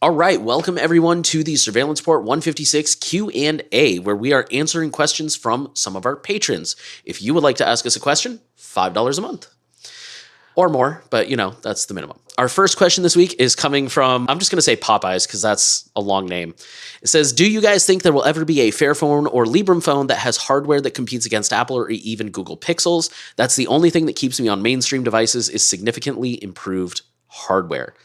All right, welcome everyone to the Surveillance Port 156 Q&A, where we are answering questions from some of our patrons. If you would like to ask us a question, $5 a month. Or more, but that's the minimum. Our first question this week is coming from, I'm just going to say Popeyes because that's a long name. It says, do you guys think there will ever be a Fairphone or Librem phone that has hardware that competes against Apple or even Google Pixels? That's the only thing that keeps me on mainstream devices is significantly improved hardware.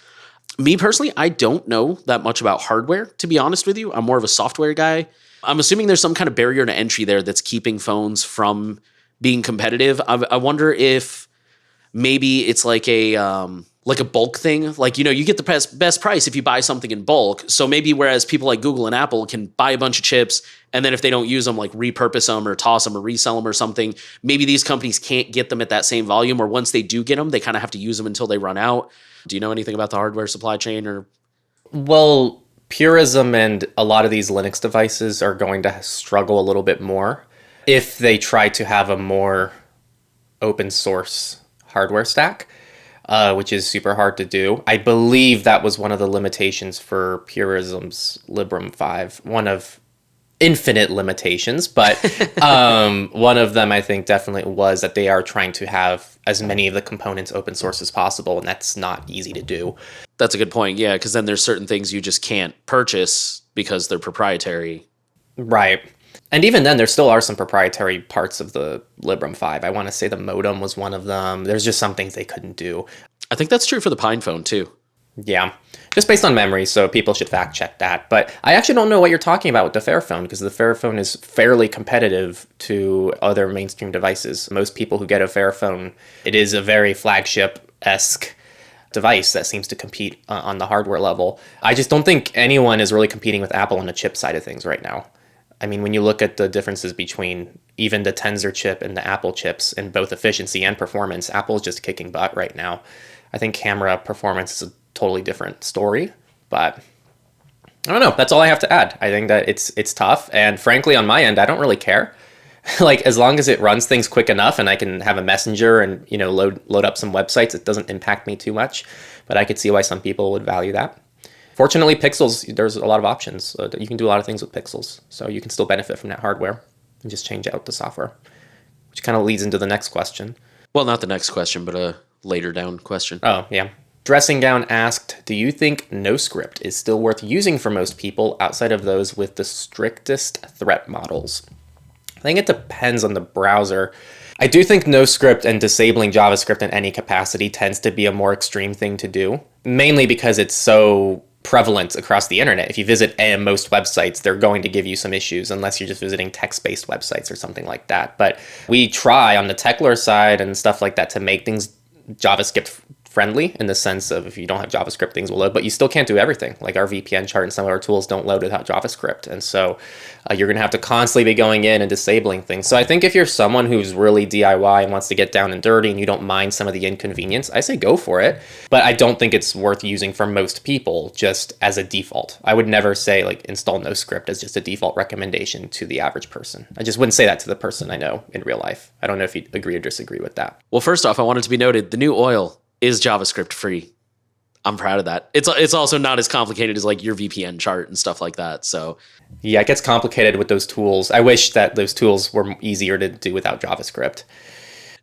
Me personally, I don't know that much about hardware, to be honest with you. I'm more of a software guy. I'm assuming there's some kind of barrier to entry there that's keeping phones from being competitive. I wonder if maybe it's like a bulk thing. Like, you get the best price if you buy something in bulk. So maybe whereas people like Google and Apple can buy a bunch of chips and then if they don't use them, like repurpose them or toss them or resell them or something, maybe these companies can't get them at that same volume, or once they do get them, they kind of have to use them until they run out. Do you know anything about the hardware supply chain or? Well, Purism and a lot of these Linux devices are going to struggle a little bit more if they try to have a more open source hardware stack, which is super hard to do. I believe that was one of the limitations for Purism's Librem 5, one of infinite limitations, but one of them I think definitely was that they are trying to have as many of the components open source as possible, and that's not easy to do. That's a good point, yeah, because then there's certain things you just can't purchase because they're proprietary. Right. And even then, there still are some proprietary parts of the Librem 5. I want to say the modem was one of them. There's just some things they couldn't do. I think that's true for the Pine phone, too. Yeah, just based on memory, so people should fact check that. But I actually don't know what you're talking about with the Fairphone, because the Fairphone is fairly competitive to other mainstream devices. Most people who get a Fairphone, it is a very flagship-esque device that seems to compete on the hardware level. I just don't think anyone is really competing with Apple on the chip side of things right now. I mean, when you look at the differences between even the Tensor chip and the Apple chips in both efficiency and performance, Apple's just kicking butt right now. I think camera performance is a totally different story, but I don't know. That's all I have to add. I think that it's tough, and frankly, on my end, I don't really care. Like, as long as it runs things quick enough and I can have a messenger and load up some websites, it doesn't impact me too much. But I could see why some people would value that. Fortunately, Pixels, there's a lot of options. You can do a lot of things with Pixels, so you can still benefit from that hardware and just change out the software, which kind of leads into the next question. Well, not the next question, but a later down question. Oh, yeah. Dressing Down asked, do you think NoScript is still worth using for most people outside of those with the strictest threat models? I think it depends on the browser. I do think NoScript and disabling JavaScript in any capacity tends to be a more extreme thing to do, mainly because it's so prevalent across the internet. If you visit most websites, they're going to give you some issues unless you're just visiting text-based websites or something like that. But we try on the Techlore side and stuff like that to make things JavaScript friendly in the sense of if you don't have JavaScript, things will load, but you still can't do everything. Like our VPN chart and some of our tools don't load without JavaScript. And so you're going to have to constantly be going in and disabling things. So I think if you're someone who's really DIY and wants to get down and dirty and you don't mind some of the inconvenience, I say go for it. But I don't think it's worth using for most people just as a default. I would never say like install NoScript as just a default recommendation to the average person. I just wouldn't say that to the person I know in real life. I don't know if you agree or disagree with that. Well, first off, I want it to be noted, the new oil is JavaScript free. I'm proud of that. It's also not as complicated as like your VPN chart and stuff like that. So yeah, it gets complicated with those tools. I wish that those tools were easier to do without JavaScript.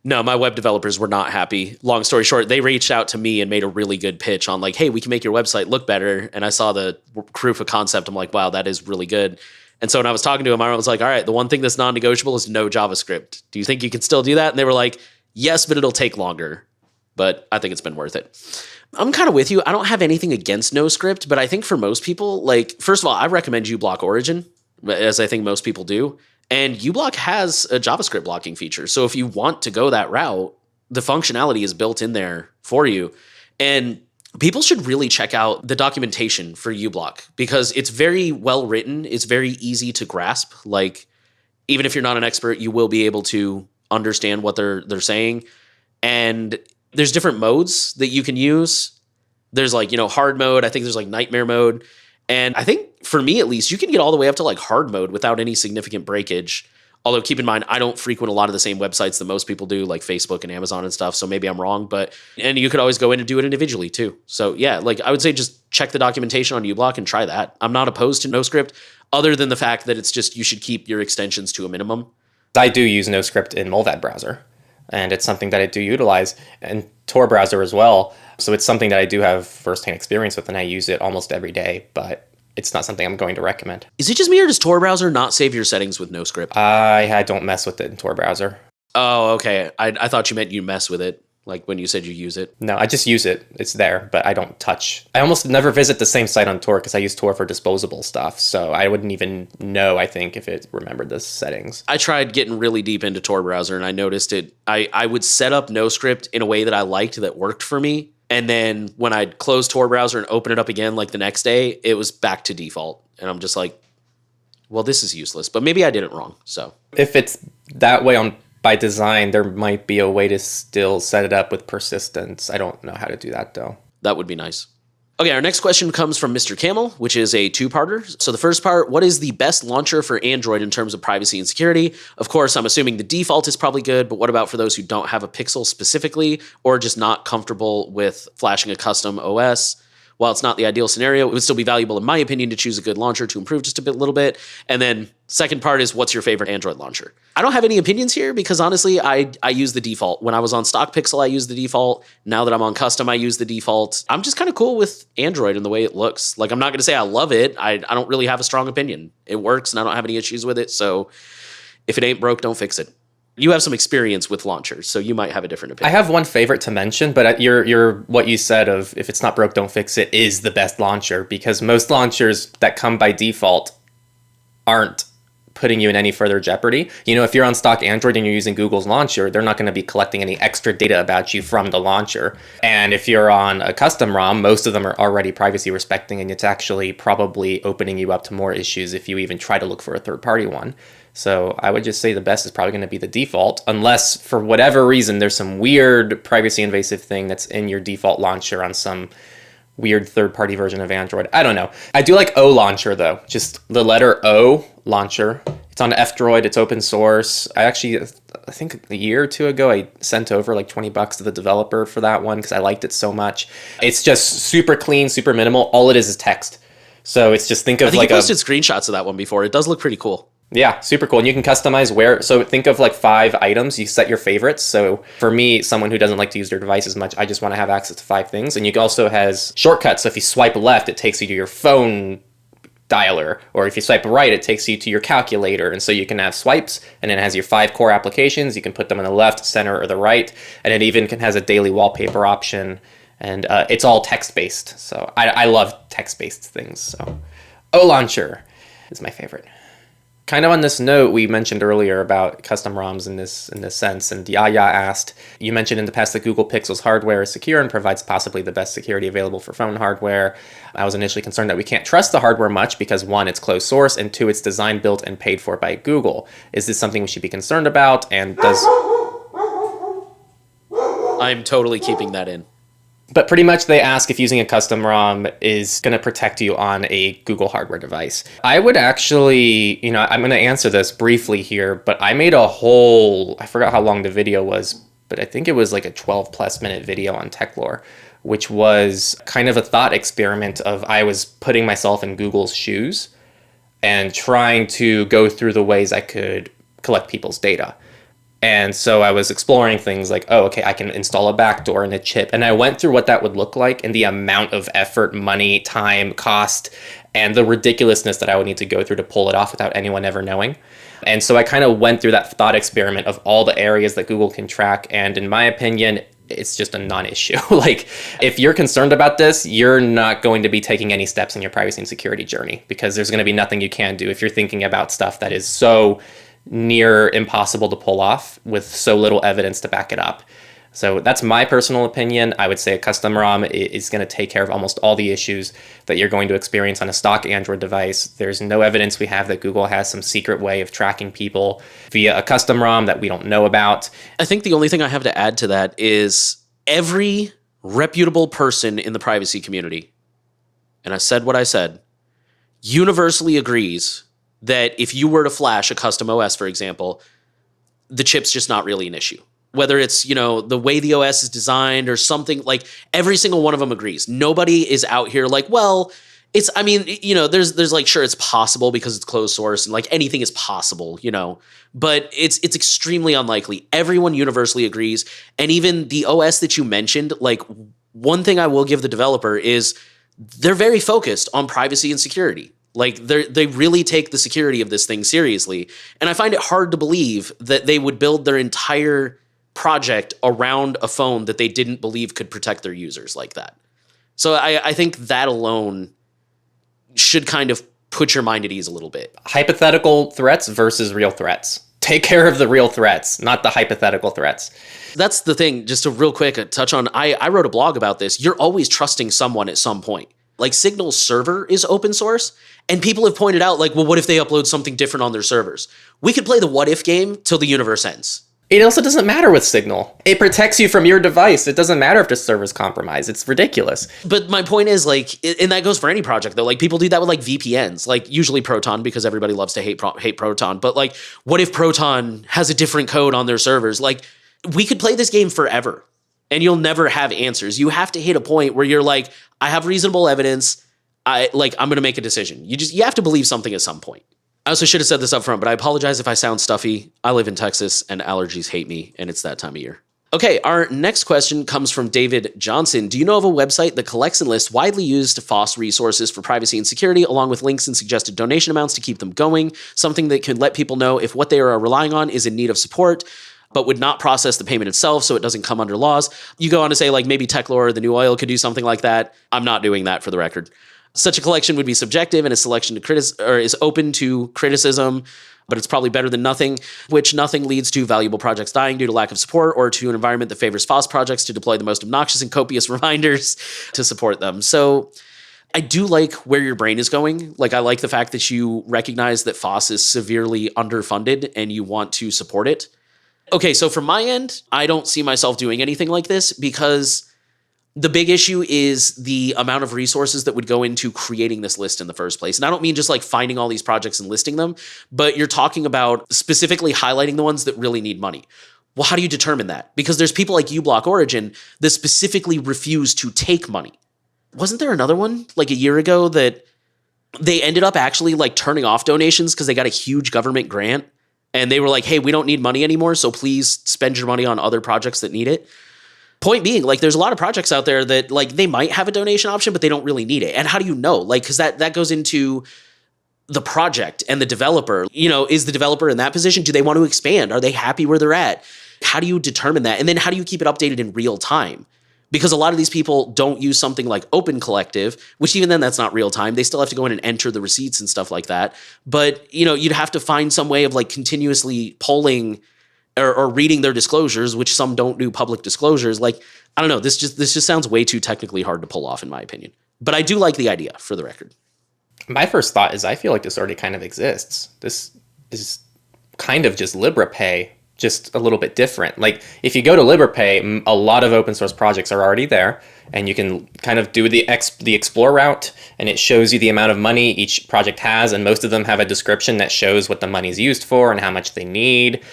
No, my web developers were not happy. Long story short, they reached out to me and made a really good pitch on like, hey, we can make your website look better. And I saw the proof of concept. I'm like, wow, that is really good. And so when I was talking to them, I was like, all right, the one thing that's non-negotiable is no JavaScript. Do you think you can still do that? And they were like, yes, but it'll take longer. But I think it's been worth it. I'm kind of with you. I don't have anything against NoScript, but I think for most people, like, first of all, I recommend uBlock Origin, as I think most people do. And uBlock has a JavaScript blocking feature. So if you want to go that route, the functionality is built in there for you. And people should really check out the documentation for uBlock because it's very well written. It's very easy to grasp. Like, even if you're not an expert, you will be able to understand what they're saying. And there's different modes that you can use. There's like, hard mode. I think there's like nightmare mode. And I think for me, at least, you can get all the way up to like hard mode without any significant breakage Although keep in mind, I don't frequent a lot of the same websites that most people do, like Facebook and Amazon and stuff. So maybe I'm wrong, and you could always go in and do it individually too. So yeah, like I would say just check the documentation on uBlock and try that. I'm not opposed to NoScript other than the fact that it's just, you should keep your extensions to a minimum. I do use NoScript in Molvad browser, and it's something that I do utilize, and Tor browser as well. So it's something that I do have firsthand experience with, and I use it almost every day, but it's not something I'm going to recommend. Is it just me, or does Tor browser not save your settings with NoScript? I don't mess with it in Tor browser. Oh, okay. I thought you meant you mess with it, like when you said you use it. No, I just use it. It's there, but I don't touch. I almost never visit the same site on Tor because I use Tor for disposable stuff. So I wouldn't even know, I think, if it remembered the settings. I tried getting really deep into Tor browser, and I noticed it. I would set up NoScript in a way that I liked, that worked for me. And then when I'd close Tor browser and open it up again, like the next day, it was back to default. And I'm just like, well, this is useless. But maybe I did it wrong. So if it's that way by design, there might be a way to still set it up with persistence. I don't know how to do that, though. That would be nice. Okay, our next question comes from Mr. Camel, which is a two-parter. So the first part, what is the best launcher for Android in terms of privacy and security? Of course, I'm assuming the default is probably good, but what about for those who don't have a Pixel specifically, or just not comfortable with flashing a custom OS? While it's not the ideal scenario, it would still be valuable, in my opinion, to choose a good launcher to improve just a little bit. And then second part is, what's your favorite Android launcher? I don't have any opinions here because honestly, I use the default. When I was on stock Pixel, I used the default. Now that I'm on custom, I use the default. I'm just kind of cool with Android and the way it looks. Like, I'm not going to say I love it. I don't really have a strong opinion. It works and I don't have any issues with it. So if it ain't broke, don't fix it. You have some experience with launchers, so you might have a different opinion. I have one favorite to mention, but your what you said of if it's not broke, don't fix it is the best launcher, because most launchers that come by default aren't putting you in any further jeopardy. You know, if you're on stock Android and you're using Google's launcher, they're not going to be collecting any extra data about you from the launcher. And if you're on a custom ROM, most of them are already privacy respecting, and it's actually probably opening you up to more issues if you even try to look for a third-party one. So I would just say the best is probably going to be the default, unless for whatever reason there's some weird privacy invasive thing that's in your default launcher on some weird third-party version of Android. I don't know. I do like O Launcher, though. Just the letter O Launcher. It's on F-Droid. It's open source. I think a year or two ago, I sent over like $20 to the developer for that one because I liked it so much. It's just super clean, super minimal. All it is text. So it's just think of like you posted screenshots of that one before. It does look pretty cool. Yeah, super cool. And you can customize so think of like 5 items, you set your favorites. So for me, someone who doesn't like to use their device as much, I just want to have access to 5 things. And you also has shortcuts. So if you swipe left, it takes you to your phone dialer, or if you swipe right, it takes you to your calculator. And so you can have swipes, and it has your 5 core applications. You can put them on the left, center, or the right. And it even has a daily wallpaper option. And it's all text-based. So I love text-based things. So O Launcher is my favorite. Kind of on this note, we mentioned earlier about custom ROMs in this sense, and Yaya asked, you mentioned in the past that Google Pixel's hardware is secure and provides possibly the best security available for phone hardware. I was initially concerned that we can't trust the hardware much because 1, it's closed source, and 2, it's designed, built, and paid for by Google. Is this something we should be concerned about, and does... I'm totally keeping that in. But pretty much they ask if using a custom ROM is going to protect you on a Google hardware device. I would actually, I'm going to answer this briefly here, but I made I forgot how long the video was, but I think it was like a 12+ minute video on Techlore, which was kind of a thought experiment of I was putting myself in Google's shoes and trying to go through the ways I could collect people's data. And so I was exploring things like, I can install a backdoor and a chip. And I went through what that would look like and the amount of effort, money, time, cost, and the ridiculousness that I would need to go through to pull it off without anyone ever knowing. And so I kind of went through that thought experiment of all the areas that Google can track. And in my opinion, it's just a non-issue. Like, if you're concerned about this, you're not going to be taking any steps in your privacy and security journey, because there's going to be nothing you can do if you're thinking about stuff that is so near impossible to pull off with so little evidence to back it up. So that's my personal opinion. I would say a custom ROM is going to take care of almost all the issues that you're going to experience on a stock Android device. There's no evidence we have that Google has some secret way of tracking people via a custom ROM that we don't know about. I think the only thing I have to add to that is every reputable person in the privacy community, and I said what I said, universally agrees that if you were to flash a custom OS, for example, the chip's just not really an issue. Whether it's, the way the OS is designed or something, like every single one of them agrees. Nobody is out here like, well, there's like, sure, it's possible because it's closed source and like anything is possible, but it's extremely unlikely. Everyone universally agrees. And even the OS that you mentioned, like one thing I will give the developer is they're very focused on privacy and security. Like they really take the security of this thing seriously. And I find it hard to believe that they would build their entire project around a phone that they didn't believe could protect their users like that. So I think that alone should kind of put your mind at ease a little bit. Hypothetical threats versus real threats. Take care of the real threats, not the hypothetical threats. That's the thing. Just a real quick touch on, I wrote a blog about this. You're always trusting someone at some point. Like Signal's server is open source, and people have pointed out, like, well, what if they upload something different on their servers? We could play the what if game till the universe ends. It also doesn't matter with Signal. It protects you from your device. It doesn't matter if the server's compromised. It's ridiculous. But my point is, like, and that goes for any project, though. Like, people do that with, like, VPNs. Like, usually Proton, because everybody loves to hate Proton. But, like, what if Proton has a different code on their servers? Like, we could play this game forever, and you'll never have answers. You have to hit a point where you're like, I have reasonable evidence. I'm going to make a decision. You have to believe something at some point. I also should have said this up front, but I apologize if I sound stuffy. I live in Texas and allergies hate me, and it's that time of year. Okay, our next question comes from David Johnson. Do you know of a website that collects and lists widely used FOSS resources for privacy and security, along with links and suggested donation amounts to keep them going? Something that can let people know if what they are relying on is in need of support, but would not process the payment itself so it doesn't come under laws. You go on to say, like, maybe Techlore The New Oil could do something like that. I'm not doing that, for the record. Such a collection would be subjective, and a selection is open to criticism, but it's probably better than nothing, which nothing leads to valuable projects dying due to lack of support or to an environment that favors FOSS projects to deploy the most obnoxious and copious reminders to support them. So I do like where your brain is going. Like, I like the fact that you recognize that FOSS is severely underfunded and you want to support it. Okay, so from my end, I don't see myself doing anything like this because the big issue is the amount of resources that would go into creating this list in the first place. And I don't mean just like finding all these projects and listing them, but you're talking about specifically highlighting the ones that really need money. Well, how do you determine that? Because there's people like uBlock Origin that specifically refuse to take money. Wasn't there another one like a year ago that they ended up actually like turning off donations because they got a huge government grant and they were like, hey, we don't need money anymore, so please spend your money on other projects that need it? Point being, like, there's a lot of projects out there that, like, they might have a donation option, but they don't really need it. And how do you know? Like, because that goes into the project and the developer. Is the developer in that position? Do they want to expand? Are they happy where they're at? How do you determine that? And then how do you keep it updated in real time? Because a lot of these people don't use something like Open Collective, which even then that's not real time. They still have to go in and enter the receipts and stuff like that. But, you'd have to find some way of like continuously polling or reading their disclosures, which some don't do public disclosures. Like, I don't know, this just sounds way too technically hard to pull off, in my opinion. But I do like the idea, for the record. My first thought is I feel like this already kind of exists. This is kind of just LibrePay, just a little bit different. Like, if you go to LibrePay, a lot of open source projects are already there, and you can kind of do the explore route, and it shows you the amount of money each project has, and most of them have a description that shows what the money's used for and how much they need.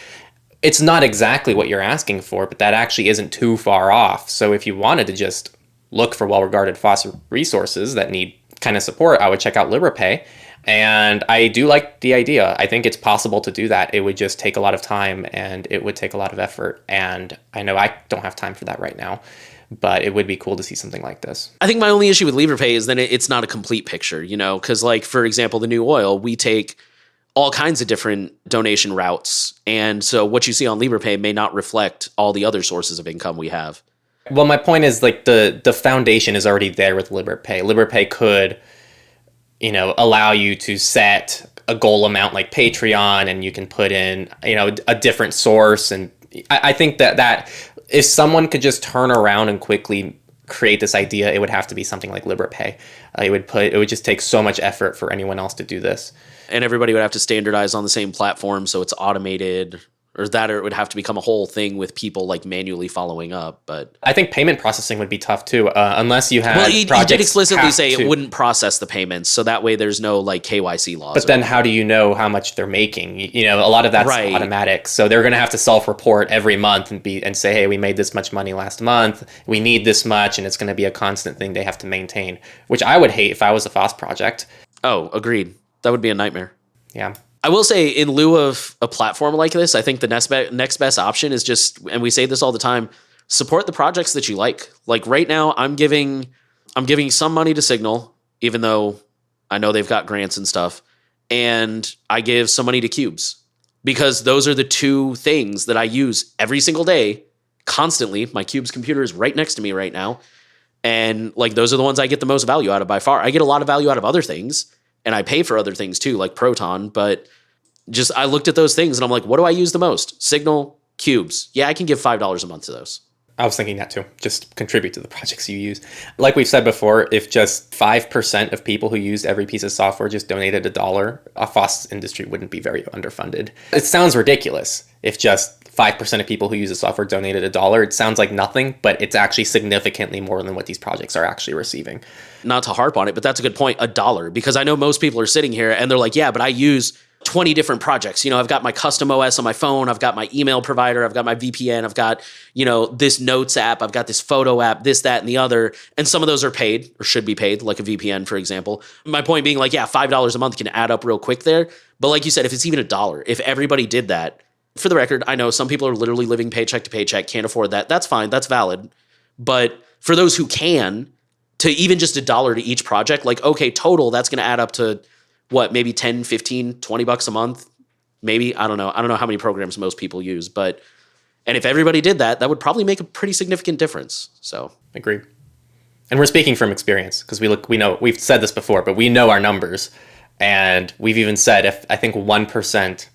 It's not exactly what you're asking for, but that actually isn't too far off. So if you wanted to just look for well-regarded FOSS resources that need kind of support, I would check out LibrePay. And I do like the idea. I think it's possible to do that. It would just take a lot of time and it would take a lot of effort. And I know I don't have time for that right now, but it would be cool to see something like this. I think my only issue with LibrePay is that it's not a complete picture, because like, for example, the New Oil, we take all kinds of different donation routes. And so what you see on LibrePay may not reflect all the other sources of income we have. Well, my point is, like, the foundation is already there with LibrePay. LibrePay could, allow you to set a goal amount like Patreon, and you can put in, a different source. And I think that if someone could just turn around and quickly create this idea, it would have to be something like LibrePay. It would just take so much effort for anyone else to do this. And everybody would have to standardize on the same platform, so it's automated, or it would have to become a whole thing with people like manually following up. But I think payment processing would be tough too, unless you had he did explicitly say it wouldn't process the payments, so that way there's no like KYC laws. But then how do you know how much they're making? You know, a lot of that's automatic. So they're going to have to self-report every month and say, hey, we made this much money last month. We need this much, and it's going to be a constant thing they have to maintain, which I would hate if I was a FOSS project. Oh, agreed. That would be a nightmare. Yeah. I will say, in lieu of a platform like this, I think the next best option is just, and we say this all the time, support the projects that you like. Like right now, I'm giving some money to Signal, even though I know they've got grants and stuff, and I give some money to Cubes, because those are the two things that I use every single day, constantly. My Cubes computer is right next to me right now, and like those are the ones I get the most value out of by far. I get a lot of value out of other things, and I pay for other things too, like Proton, but just I looked at those things and I'm like, what do I use the most? Signal, Cubes. Yeah, I can give $5 a month to those. I was thinking that too. Just contribute to the projects you use. Like we've said before, if just 5% of people who used every piece of software just donated $1, a FOSS industry wouldn't be very underfunded. It sounds ridiculous if just 5% of people who use the software donated $1. It sounds like nothing, but it's actually significantly more than what these projects are actually receiving. Not to harp on it, but that's a good point, $1. Because I know most people are sitting here and they're like, yeah, but I use 20 different projects. You know, I've got my custom OS on my phone. I've got my email provider. I've got my VPN. I've got, you know, this notes app. I've got this photo app, this, that, and the other. And some of those are paid or should be paid, like a VPN, for example. My point being like, yeah, $5 a month can add up real quick there. But like you said, if it's even $1, if everybody did that, for the record, I know some people are literally living paycheck to paycheck, can't afford that. That's fine. That's valid. But for those who can, to even just $1 to each project, like, okay, total, that's going to add up to what, maybe 10, 15, 20 bucks a month? Maybe. I don't know. I don't know how many programs most people use, but, and if everybody did that, that would probably make a pretty significant difference. So agreed. And we're speaking from experience because we know, we've said this before, but we know our numbers. And we've even said if I think 1%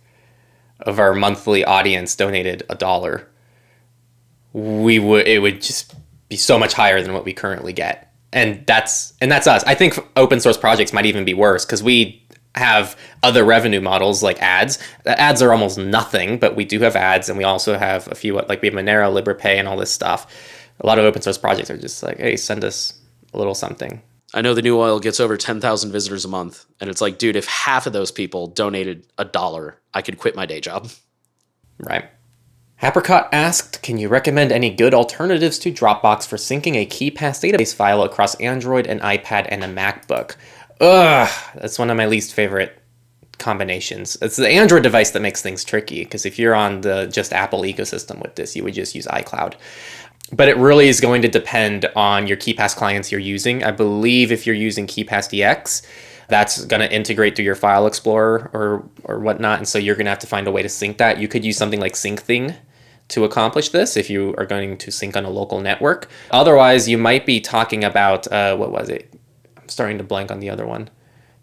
of our monthly audience donated $1, it would just be so much higher than what we currently get. And that's us. I think open source projects might even be worse because we have other revenue models like ads. The ads are almost nothing, but we do have ads, and we also have a few, like we have Monero, LibrePay, and all this stuff. A lot of open source projects are just like, hey, send us a little something. I know the New Oil gets over 10,000 visitors a month, and it's like, dude, if half of those people donated $1, I could quit my day job. Right. Apricot asked, can you recommend any good alternatives to Dropbox for syncing a KeePass database file across Android, an iPad, and a MacBook? Ugh, that's one of my least favorite combinations. It's the Android device that makes things tricky, because if you're on the just Apple ecosystem with this, you would just use iCloud. But it really is going to depend on your KeePass clients you're using. I believe if you're using KeePass DX, that's going to integrate through your file explorer or whatnot, and so you're going to have to find a way to sync that. You could use something like SyncThing to accomplish this if you are going to sync on a local network. Otherwise, you might be talking about, what was it? I'm starting to blank on the other one.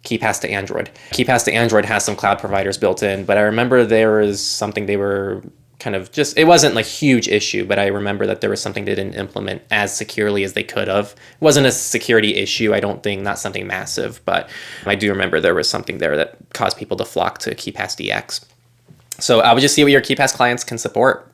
KeePass to Android. KeePass to Android has some cloud providers built in, but I remember there was something they were kind of just, it wasn't like huge issue, but I remember that there was something they didn't implement as securely as they could have. It wasn't a security issue, I don't think, not something massive, but I do remember there was something there that caused people to flock to KeePass DX. So I would just see what your KeePass clients can support.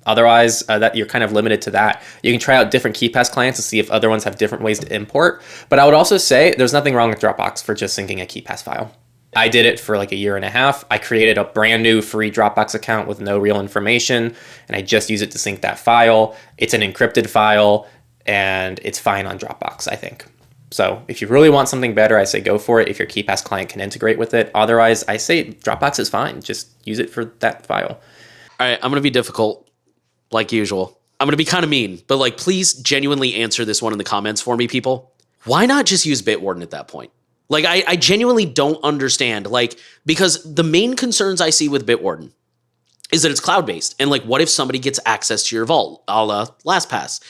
Otherwise, that you're kind of limited to that. You can try out different KeePass clients to see if other ones have different ways to import. But I would also say there's nothing wrong with Dropbox for just syncing a KeePass file. I did it for like a year and a half. I created a brand new free Dropbox account with no real information, and I just use it to sync that file. It's an encrypted file, and it's fine on Dropbox, I think. So if you really want something better, I say go for it if your KeePass client can integrate with it. Otherwise, I say Dropbox is fine. Just use it for that file. All right, I'm going to be difficult, like usual. I'm going to be kind of mean, but like, please genuinely answer this one in the comments for me, people. Why not just use Bitwarden at that point? Like, I genuinely don't understand, like, because the main concerns I see with Bitwarden is that it's cloud-based. And like, what if somebody gets access to your vault, a la LastPass?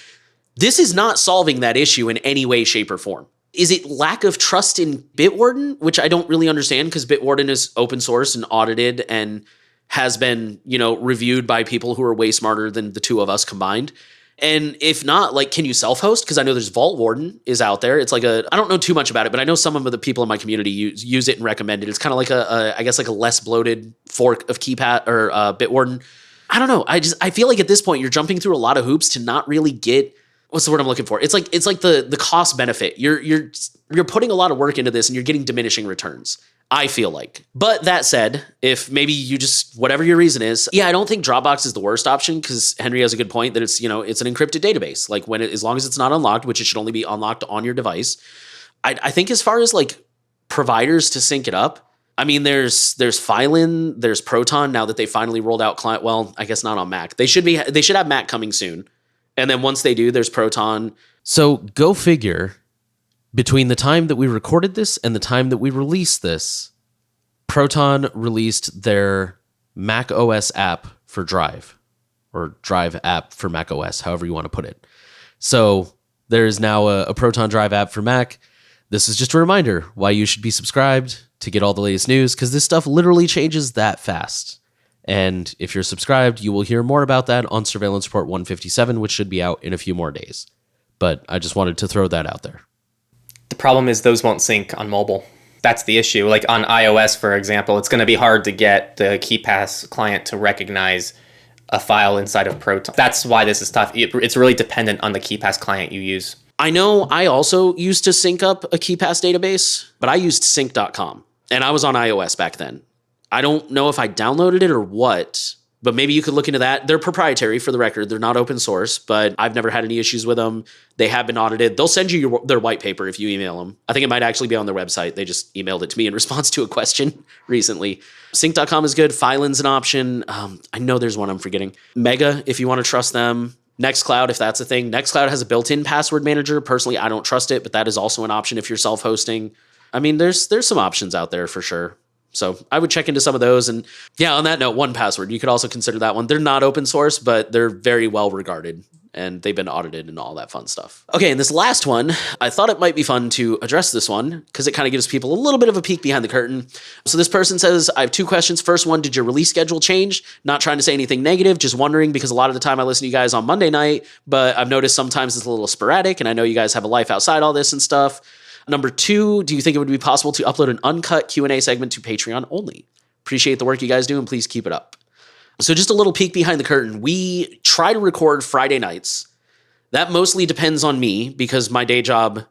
This is not solving that issue in any way, shape, or form. Is it lack of trust in Bitwarden, which I don't really understand because Bitwarden is open source and audited and has been, you know, reviewed by people who are way smarter than the two of us combined. And if not, like, can you self-host? Because I know there's Vault Warden is out there. It's like I don't know too much about it, but I know some of the people in my community use it and recommend it. It's kind of like I guess like a less bloated fork of KeePass or Bitwarden. I don't know. I feel like at this point you're jumping through a lot of hoops to not really get, what's the word I'm looking for? It's like the cost benefit. You're putting a lot of work into this and you're getting diminishing returns, I feel like. But that said, if maybe you just, whatever your reason is, yeah, I don't think Dropbox is the worst option, because Henry has a good point that it's, it's an encrypted database. Like as long as it's not unlocked, which it should only be unlocked on your device. I think as far as like providers to sync it up, I mean, there's Phylin, there's Proton now that they finally rolled out client. Well, I guess not on Mac. They should have Mac coming soon. And then once they do, there's Proton. So go figure. Between the time that we recorded this and the time that we released this, Proton released their Mac OS app for Drive, or Drive app for Mac OS, however you want to put it. So there is now a Proton Drive app for Mac. This is just a reminder why you should be subscribed to get all the latest news, because this stuff literally changes that fast. And if you're subscribed, you will hear more about that on Surveillance Report 157, which should be out in a few more days. But I just wanted to throw that out there. The problem is those won't sync on mobile. That's the issue. Like on iOS, for example, it's going to be hard to get the KeePass client to recognize a file inside of Proton. That's why this is tough. It's really dependent on the KeePass client you use. I know I also used to sync up a KeePass database, but I used sync.com, and I was on iOS back then. I don't know if I downloaded it or what, but maybe you could look into that. They're proprietary, for the record. They're not open source, but I've never had any issues with them. They have been audited. They'll send you their white paper if you email them. I think it might actually be on their website. They just emailed it to me in response to a question recently. Sync.com is good. Phylin's an option. I know there's one I'm forgetting. Mega, if you want to trust them. Nextcloud, if that's a thing. Nextcloud has a built-in password manager. Personally, I don't trust it, but that is also an option if you're self-hosting. I mean, there's some options out there for sure. So I would check into some of those. And yeah, on that note, 1Password, you could also consider that one. They're not open source, but they're very well regarded, and they've been audited and all that fun stuff. Okay, and this last one, I thought it might be fun to address this one because it kind of gives people a little bit of a peek behind the curtain. So this person says, I have 2 questions. First one, did your release schedule change? Not trying to say anything negative, just wondering, because a lot of the time I listen to you guys on Monday night, but I've noticed sometimes it's a little sporadic, and I know you guys have a life outside all this and stuff. Number 2, do you think it would be possible to upload an uncut Q&A segment to Patreon only? Appreciate the work you guys do, and please keep it up. So just a little peek behind the curtain. We try to record Friday nights. That mostly depends on me because my day job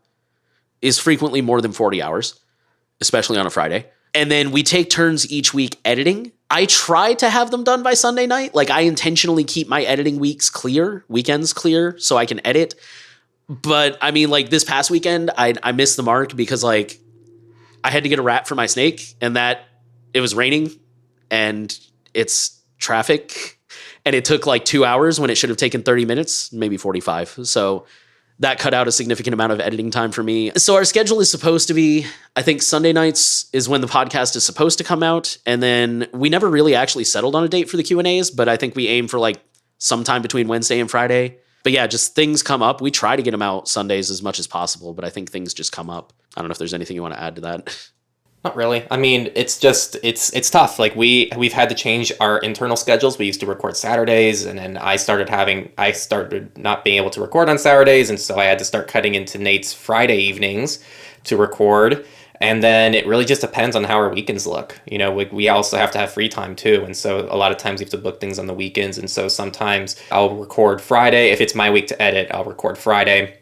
is frequently more than 40 hours, especially on a Friday. And then we take turns each week editing. I try to have them done by Sunday night. Like, I intentionally keep my editing weekends clear, so I can edit. But I mean, like this past weekend, I missed the mark because like I had to get a wrap for my snake, and that it was raining and it's traffic, and it took like 2 hours when it should have taken 30 minutes, maybe 45. So that cut out a significant amount of editing time for me. So our schedule is supposed to be, I think Sunday nights is when the podcast is supposed to come out. And then we never really actually settled on a date for the Q&As, but I think we aim for like sometime between Wednesday and Friday. But yeah, just things come up. We try to get them out Sundays as much as possible, but I think things just come up. I don't know if there's anything you want to add to that. Not really. I mean, it's just, it's tough. Like we've had to change our internal schedules. We used to record Saturdays, and then I started not being able to record on Saturdays. And so I had to start cutting into Nate's Friday evenings to record. And then it really just depends on how our weekends look. You know, we also have to have free time too. And so a lot of times you have to book things on the weekends. And so sometimes I'll record Friday. If it's my week to edit, I'll record Friday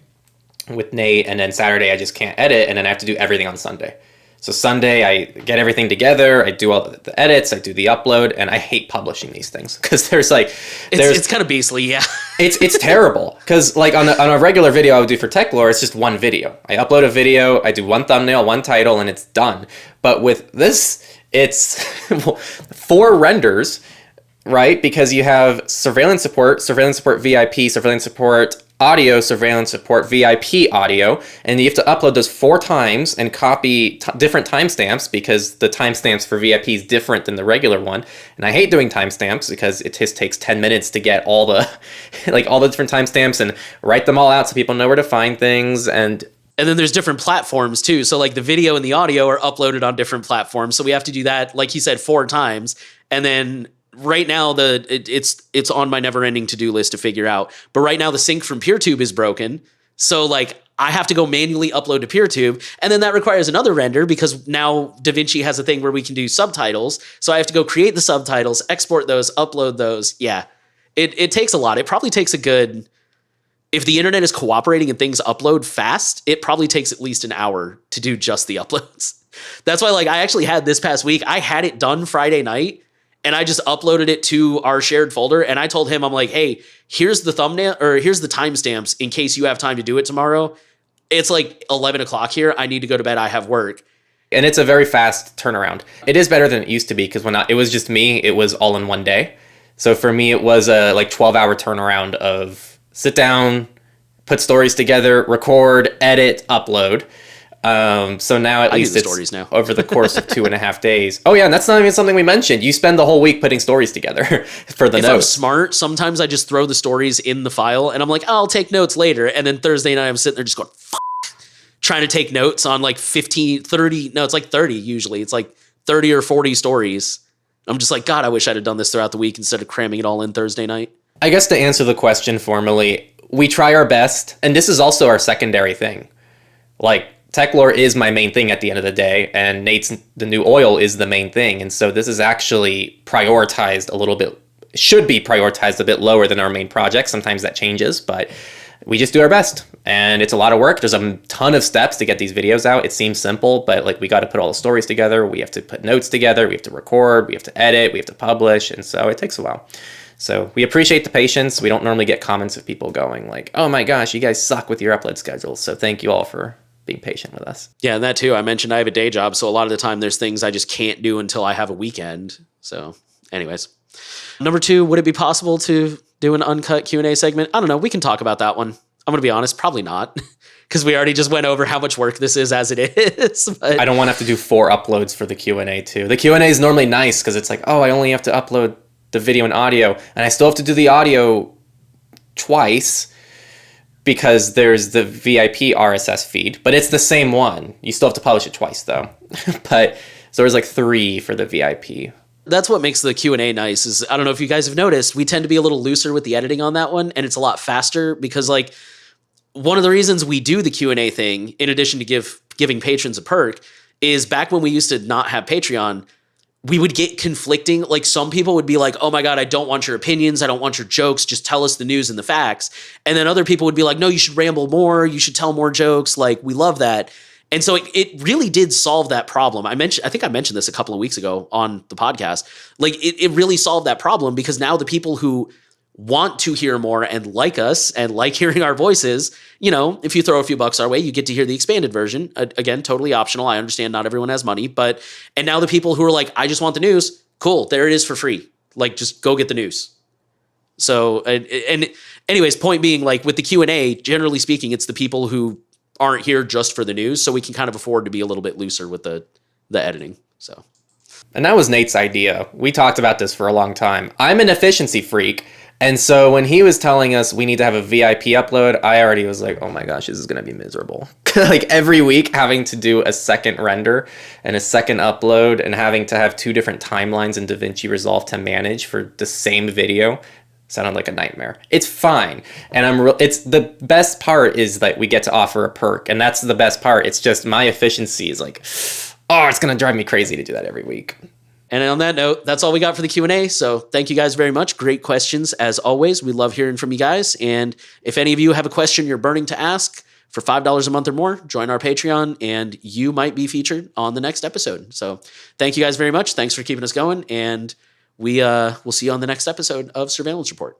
with Nate. And then Saturday I just can't edit. And then I have to do everything on Sunday. So Sunday, I get everything together, I do all the edits, I do the upload, and I hate publishing these things because it's kind of beastly, yeah. it's terrible because like on a regular video I would do for Techlore, it's just one video. I upload a video, I do one thumbnail, one title, and it's done. But with this, it's 4 renders, right? Because you have surveillance support VIP, surveillance support audio, surveillance support VIP audio, and you have to upload those 4 times and copy different timestamps because the timestamps for VIP is different than the regular one. And I hate doing timestamps because it just takes 10 minutes to get all the different timestamps and write them all out so people know where to find things. And then there's different platforms too. So like the video and the audio are uploaded on different platforms. So we have to do that, like he said, 4 times. And then right now it's on my never-ending to-do list to figure out. But right now the sync from PeerTube is broken. So like I have to go manually upload to PeerTube. And then that requires another render because now DaVinci has a thing where we can do subtitles. So I have to go create the subtitles, export those, upload those. Yeah, it takes a lot. It probably takes a good, if the internet is cooperating and things upload fast, it probably takes at least an hour to do just the uploads. That's why, like, I actually had this past week, I had it done Friday night and I just uploaded it to our shared folder. And I told him, I'm like, hey, here's the thumbnail or here's the timestamps in case you have time to do it tomorrow. It's like 11 o'clock here. I need to go to bed. I have work. And it's a very fast turnaround. It is better than it used to be because when it was just me, it was all in one day. So for me, it was a like 12-hour turnaround of sit down, put stories together, record, edit, upload. So now at least it's stories now. over the course of 2.5 days. Oh yeah, and that's not even something we mentioned. You spend the whole week putting stories together for the if notes. I'm smart, sometimes I just throw the stories in the file and I'm like, oh, I'll take notes later. And then Thursday night I'm sitting there just going, trying to take notes on like 15, 30. No, it's like 30 usually. It's like 30 or 40 stories. I'm just like, God, I wish I'd have done this throughout the week instead of cramming it all in Thursday night. I guess to answer the question formally, we try our best. And this is also our secondary thing. Like, Techlore is my main thing at the end of the day, and Nate's The New Oil is the main thing. And so this is actually prioritized a little bit, should be prioritized a bit lower than our main project. Sometimes that changes, but we just do our best. And it's a lot of work. There's a ton of steps to get these videos out. It seems simple, but like we got to put all the stories together. We have to put notes together. We have to record. We have to edit. We have to publish. And so it takes a while. So we appreciate the patience. We don't normally get comments of people going like, oh my gosh, you guys suck with your upload schedules. So thank you all for being patient with us. Yeah, and that too. I mentioned I have a day job, so a lot of the time there's things I just can't do until I have a weekend. So anyways. Number 2, would it be possible to do an uncut Q&A segment? I don't know. We can talk about that one. I'm going to be honest, probably not. Because we already just went over how much work this is as it is. But I don't want to have to do 4 uploads for the Q&A too. The Q&A is normally nice because it's like, oh, I only have to upload the video and audio. And I still have to do the audio twice because there's the VIP RSS feed. But it's the same one. You still have to publish it twice though. But so there's like 3 for the VIP. That's what makes the Q&A nice is, I don't know if you guys have noticed, we tend to be a little looser with the editing on that one. And it's a lot faster because like, one of the reasons we do the Q&A thing, in addition to giving patrons a perk, is back when we used to not have Patreon, we would get conflicting. Like some people would be like, oh my God, I don't want your opinions. I don't want your jokes. Just tell us the news and the facts. And then other people would be like, no, you should ramble more. You should tell more jokes. Like we love that. And so it really did solve that problem. I think I mentioned this a couple of weeks ago on the podcast. Like it really solved that problem because now the people who want to hear more and like us and like hearing our voices, you know, if you throw a few bucks our way, you get to hear the expanded version. Again, totally optional. I understand not everyone has money, and now the people who are like, I just want the news, cool, there it is for free. Like, just go get the news. So, and anyways, point being, like with the Q&A, generally speaking, it's the people who aren't here just for the news. So we can kind of afford to be a little bit looser with the editing. So. And that was Nate's idea. We talked about this for a long time. I'm an efficiency freak. And so when he was telling us we need to have a VIP upload, I already was like, oh my gosh, this is going to be miserable. Like every week having to do a second render and a second upload and having to have 2 different timelines in DaVinci Resolve to manage for the same video sounded like a nightmare. It's fine. And it's the best part is that we get to offer a perk. And that's the best part. It's just my efficiency is like, oh, it's going to drive me crazy to do that every week. And on that note, that's all we got for the Q&A. So thank you guys very much. Great questions as always. We love hearing from you guys. And if any of you have a question you're burning to ask for $5 a month or more, join our Patreon and you might be featured on the next episode. So thank you guys very much. Thanks for keeping us going. And we'll see you on the next episode of Surveillance Report.